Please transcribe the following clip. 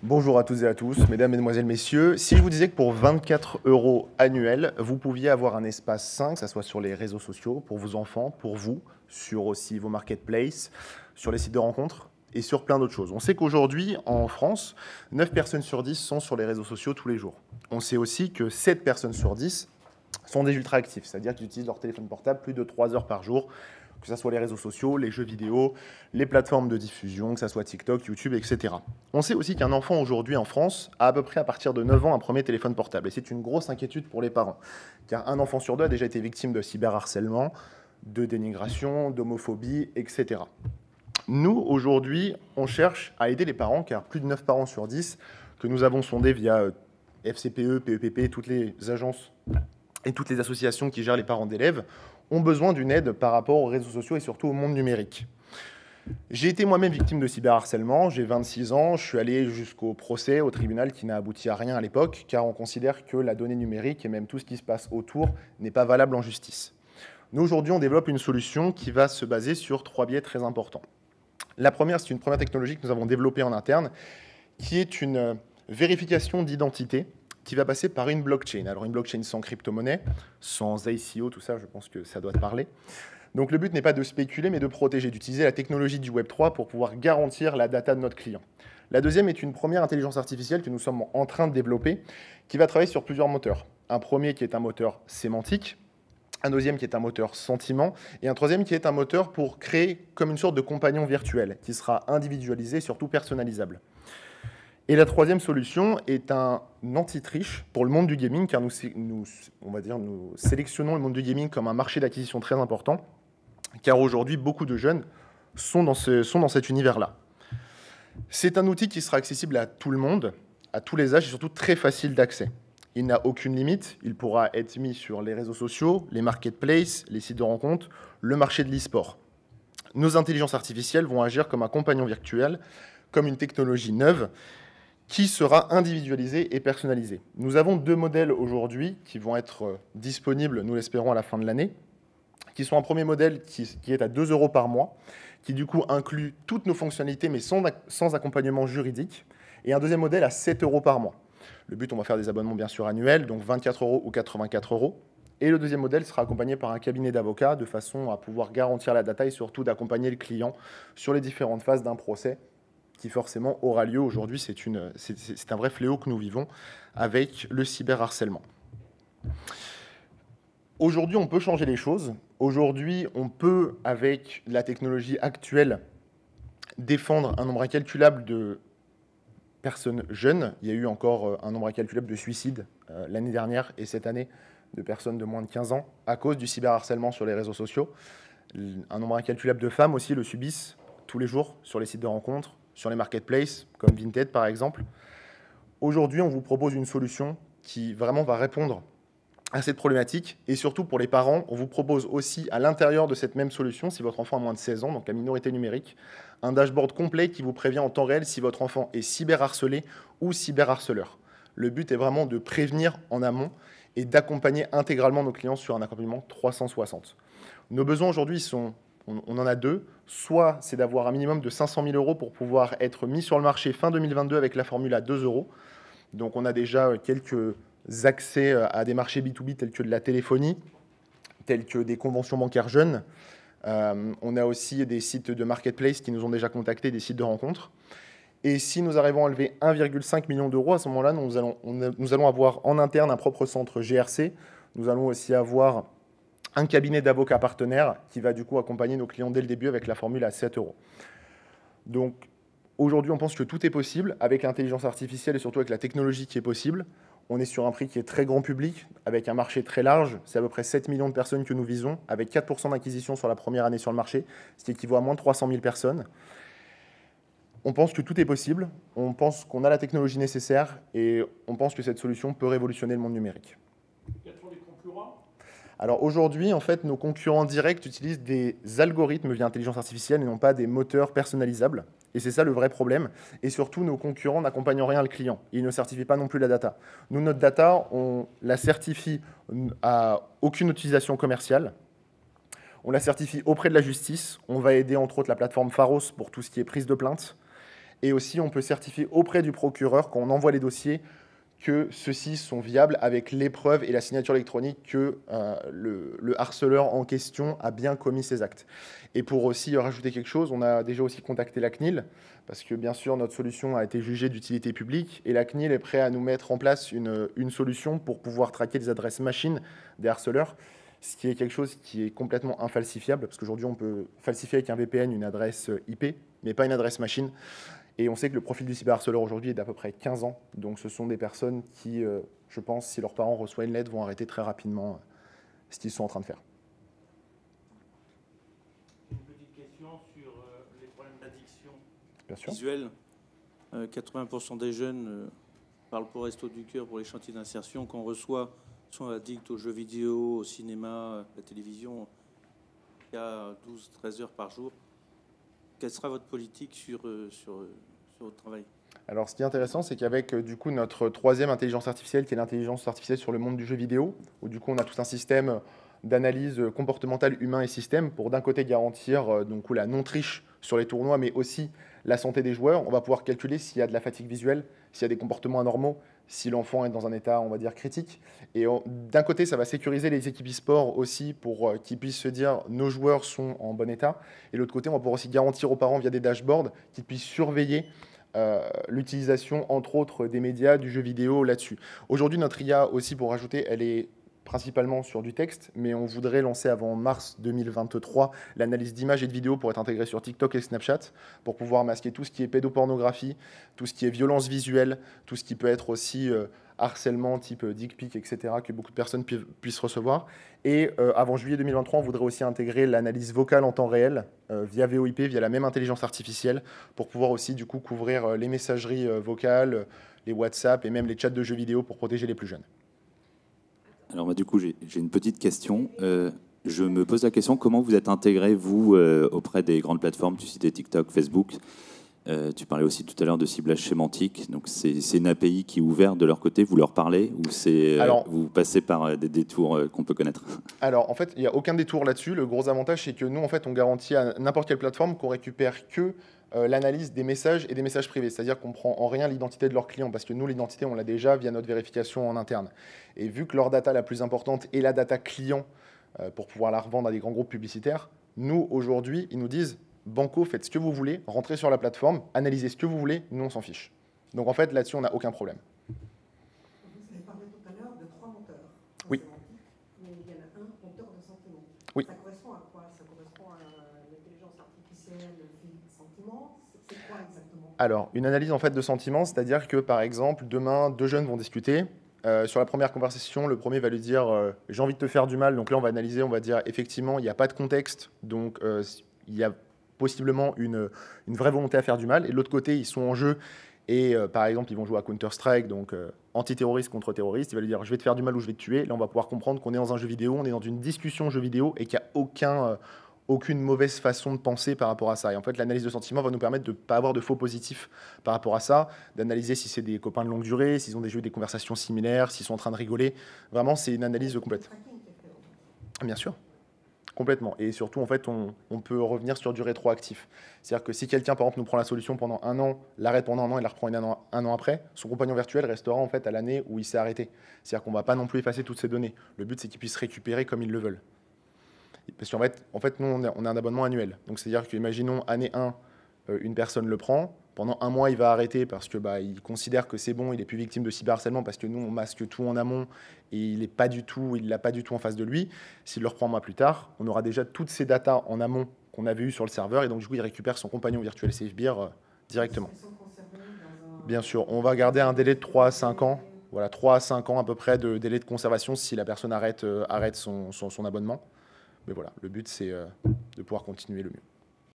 Bonjour à toutes et à tous, mesdames, mesdemoiselles, messieurs. Si je vous disais que pour 24 € annuels, vous pouviez avoir un espace sain, que ce soit sur les réseaux sociaux, pour vos enfants, pour vous, sur aussi vos marketplaces, sur les sites de rencontres et sur plein d'autres choses. On sait qu'aujourd'hui, en France, 9 personnes sur 10 sont sur les réseaux sociaux tous les jours. On sait aussi que 7 personnes sur 10 sont des ultra-actifs, c'est-à-dire qu'ils utilisent leur téléphone portable plus de 3 heures par jour, que ce soit les réseaux sociaux, les jeux vidéo, les plateformes de diffusion, que ce soit TikTok, YouTube, etc. On sait aussi qu'un enfant aujourd'hui en France a à peu près à partir de 9 ans un premier téléphone portable. Et c'est une grosse inquiétude pour les parents, car un enfant sur deux a déjà été victime de cyberharcèlement, de dénigration, d'homophobie, etc. Nous, aujourd'hui, on cherche à aider les parents, car plus de 9 parents sur 10 que nous avons sondés via FCPE, PEPP, toutes les agences et toutes les associations qui gèrent les parents d'élèves, ont besoin d'une aide par rapport aux réseaux sociaux et surtout au monde numérique. J'ai été moi-même victime de cyberharcèlement, j'ai 26 ans, je suis allé jusqu'au procès, au tribunal qui n'a abouti à rien à l'époque, car on considère que la donnée numérique et même tout ce qui se passe autour n'est pas valable en justice. Nous, aujourd'hui, on développe une solution qui va se baser sur 3 biais très importants. La première, c'est une première technologie que nous avons développée en interne, qui est une vérification d'identité qui va passer par une blockchain. Alors une blockchain sans crypto-monnaie, sans ICO, tout ça, je pense que ça doit te parler. Donc le but n'est pas de spéculer, mais de protéger, d'utiliser la technologie du Web3 pour pouvoir garantir la data de notre client. La deuxième est une première intelligence artificielle que nous sommes en train de développer, qui va travailler sur plusieurs moteurs. Un premier qui est un moteur sémantique, un deuxième qui est un moteur sentiment, et un troisième qui est un moteur pour créer comme une sorte de compagnon virtuel, qui sera individualisé et surtout personnalisable. Et la troisième solution est un anti-triche pour le monde du gaming, car nous sélectionnons le monde du gaming comme un marché d'acquisition très important, car aujourd'hui, beaucoup de jeunes sont dans cet univers-là. C'est un outil qui sera accessible à tout le monde, à tous les âges, et surtout très facile d'accès. Il n'a aucune limite, il pourra être mis sur les réseaux sociaux, les marketplaces, les sites de rencontres, le marché de l'e-sport. Nos intelligences artificielles vont agir comme un compagnon virtuel, comme une technologie neuve, qui sera individualisé et personnalisé. Nous avons 2 modèles aujourd'hui qui vont être disponibles, nous l'espérons, à la fin de l'année, qui sont un premier modèle qui est à 2 € par mois, qui du coup inclut toutes nos fonctionnalités, mais sans accompagnement juridique, et un deuxième modèle à 7 € par mois. Le but, on va faire des abonnements bien sûr annuels, donc 24 € ou 84 €. Et le deuxième modèle sera accompagné par un cabinet d'avocats, de façon à pouvoir garantir la data et surtout d'accompagner le client sur les différentes phases d'un procès, qui forcément aura lieu. Aujourd'hui, c'est un vrai fléau que nous vivons avec le cyberharcèlement. Aujourd'hui, on peut changer les choses. Aujourd'hui, on peut, avec la technologie actuelle, défendre un nombre incalculable de personnes jeunes. Il y a eu encore un nombre incalculable de suicides l'année dernière et cette année de personnes de moins de 15 ans à cause du cyberharcèlement sur les réseaux sociaux. Un nombre incalculable de femmes aussi le subissent tous les jours sur les sites de rencontres, sur les marketplaces, comme Vinted par exemple. Aujourd'hui, on vous propose une solution qui vraiment va répondre à cette problématique. Et surtout pour les parents, on vous propose aussi à l'intérieur de cette même solution, si votre enfant a moins de 16 ans, donc la minorité numérique, un dashboard complet qui vous prévient en temps réel si votre enfant est cyberharcelé ou cyberharceleur. Le but est vraiment de prévenir en amont et d'accompagner intégralement nos clients sur un accompagnement 360. Nos besoins aujourd'hui sont... On en a 2. Soit c'est d'avoir un minimum de 500 000 € pour pouvoir être mis sur le marché fin 2022 avec la formule à 2 €. Donc on a déjà quelques accès à des marchés B2B tels que de la téléphonie, tels que des conventions bancaires jeunes. On a aussi des sites de marketplace qui nous ont déjà contactés, des sites de rencontres. Et si nous arrivons à lever 1,5 million d'euros, à ce moment-là, nous allons avoir en interne un propre centre GRC. Nous allons aussi avoir un cabinet d'avocats partenaires qui va du coup accompagner nos clients dès le début avec la formule à 7 €. Donc aujourd'hui, on pense que tout est possible avec l'intelligence artificielle et surtout avec la technologie qui est possible. On est sur un prix qui est très grand public, avec un marché très large. C'est à peu près 7 millions de personnes que nous visons, avec 4% d'acquisition sur la première année sur le marché, ce qui équivaut à moins de 300 000 personnes. On pense que tout est possible, on pense qu'on a la technologie nécessaire et on pense que cette solution peut révolutionner le monde numérique. Quels sont les concurrents ? Alors aujourd'hui, en fait, nos concurrents directs utilisent des algorithmes via intelligence artificielle et non pas des moteurs personnalisables. Et c'est ça le vrai problème. Et surtout, nos concurrents n'accompagnent en rien le client. Ils ne certifient pas non plus la data. Nous, notre data, on la certifie à aucune utilisation commerciale. On la certifie auprès de la justice. On va aider entre autres la plateforme Pharos pour tout ce qui est prise de plainte. Et aussi, on peut certifier auprès du procureur, quand on envoie les dossiers, que ceux-ci sont viables avec l'épreuve et la signature électronique que le harceleur en question a bien commis ces actes. Et pour aussi rajouter quelque chose, on a déjà aussi contacté la CNIL, parce que bien sûr, notre solution a été jugée d'utilité publique, et la CNIL est prête à nous mettre en place une solution pour pouvoir traquer les adresses machines des harceleurs, ce qui est quelque chose qui est complètement infalsifiable, parce qu'aujourd'hui, on peut falsifier avec un VPN une adresse IP, mais pas une adresse machine. Et on sait que le profil du cyberharceleur aujourd'hui est d'à peu près 15 ans. Donc ce sont des personnes qui, je pense, si leurs parents reçoivent une lettre, vont arrêter très rapidement ce qu'ils sont en train de faire. Une petite question sur les problèmes d'addiction visuelle. 80% des jeunes parlent pour Resto du Cœur, pour les chantiers d'insertion qu'on reçoit, sont addicts aux jeux vidéo, au cinéma, à la télévision, il y a 12-13 heures par jour. Quelle sera votre politique sur votre travail? Alors, ce qui est intéressant, c'est qu'avec du coup notre troisième intelligence artificielle, qui est l'intelligence artificielle sur le monde du jeu vidéo, où du coup on a tout un système d'analyse comportementale humain et système pour d'un côté garantir donc, la non-triche sur les tournois, mais aussi la santé des joueurs. On va pouvoir calculer s'il y a de la fatigue visuelle, s'il y a des comportements anormaux, si l'enfant est dans un état, on va dire, critique. Et d'un côté, ça va sécuriser les équipes e-sport aussi pour qu'ils puissent se dire nos joueurs sont en bon état. Et de l'autre côté, on va pouvoir aussi garantir aux parents via des dashboards qu'ils puissent surveiller l'utilisation, entre autres, des médias, du jeu vidéo là-dessus. Aujourd'hui, notre IA aussi, pour rajouter, elle est principalement sur du texte, mais on voudrait lancer avant mars 2023 l'analyse d'images et de vidéos pour être intégrée sur TikTok et Snapchat, pour pouvoir masquer tout ce qui est pédopornographie, tout ce qui est violence visuelle, tout ce qui peut être aussi harcèlement type dick pic, etc., que beaucoup de personnes puissent recevoir. Et avant juillet 2023, on voudrait aussi intégrer l'analyse vocale en temps réel via VoIP, via la même intelligence artificielle, pour pouvoir aussi du coup couvrir les messageries vocales, les WhatsApp et même les chats de jeux vidéo pour protéger les plus jeunes. Alors, du coup, j'ai une petite question. Je me pose la question, comment vous êtes intégré, vous, auprès des grandes plateformes? Tu citais TikTok, Facebook. Tu parlais aussi tout à l'heure de ciblage sémantique. Donc, c'est une API qui est ouverte de leur côté. Vous leur parlez ou vous passez par des détours qu'on peut connaître? Alors, en fait, il n'y a aucun détour là-dessus. Le gros avantage, c'est que nous, en fait, on garantit à n'importe quelle plateforme qu'on récupère que l'analyse des messages et des messages privés. C'est-à-dire qu'on ne prend en rien l'identité de leurs clients, parce que nous, l'identité, on l'a déjà via notre vérification en interne. Et vu que leur data la plus importante est la data client, pour pouvoir la revendre à des grands groupes publicitaires, nous, aujourd'hui, ils nous disent « Banco, faites ce que vous voulez, rentrez sur la plateforme, analysez ce que vous voulez, nous, on s'en fiche ». Donc, en fait, là-dessus, on n'a aucun problème. Vous avez parlé tout à l'heure de 3 moteurs. Oui. Mais il y en a un moteur de sentiment. Oui. Ça correspond à quoi? Ça correspond à l'intelligence artificielle, le sentiment. C'est quoi exactement? Alors, une analyse en fait de sentiments, c'est-à-dire que par exemple, demain, deux jeunes vont discuter. Sur la première conversation, le premier va lui dire j'ai envie de te faire du mal. Donc là, on va analyser, on va dire effectivement, il n'y a pas de contexte. Donc, il y a possiblement une vraie volonté à faire du mal. Et de l'autre côté, ils sont en jeu et par exemple, ils vont jouer à Counter-Strike, donc antiterroriste contre terroriste. Il va lui dire je vais te faire du mal ou je vais te tuer. Là, on va pouvoir comprendre qu'on est dans un jeu vidéo, on est dans une discussion jeu vidéo et qu'il n'y a aucune mauvaise façon de penser par rapport à ça. Et en fait, l'analyse de sentiments va nous permettre de ne pas avoir de faux positifs par rapport à ça, d'analyser si c'est des copains de longue durée, s'ils ont déjà eu des conversations similaires, s'ils sont en train de rigoler. Vraiment, c'est une analyse complète. Bien sûr, complètement. Et surtout, en fait, on peut revenir sur du rétroactif. C'est-à-dire que si quelqu'un, par exemple, nous prend la solution pendant un an, l'arrête pendant un an et la reprend un an après, son compagnon virtuel restera en fait à l'année où il s'est arrêté. C'est-à-dire qu'on ne va pas non plus effacer toutes ces données. Le but, c'est qu'ils puissent récupérer comme ils le veulent. Parce qu'en fait, nous, on a un abonnement annuel. Donc, c'est-à-dire qu'imaginons, année 1, une personne le prend. Pendant un mois, il va arrêter parce que il considère que c'est bon, il n'est plus victime de cyberharcèlement parce que nous, on masque tout en amont et il l'a pas du tout en face de lui. S'il le reprend un mois plus tard, on aura déjà toutes ces datas en amont qu'on avait eues sur le serveur et donc, du coup, il récupère son compagnon virtuel SafeBeer directement. Bien sûr, on va garder un délai de 3 à 5 ans. Voilà, 3 à 5 ans à peu près de délai de conservation si la personne arrête son abonnement. Mais voilà, le but, c'est de pouvoir continuer le mieux.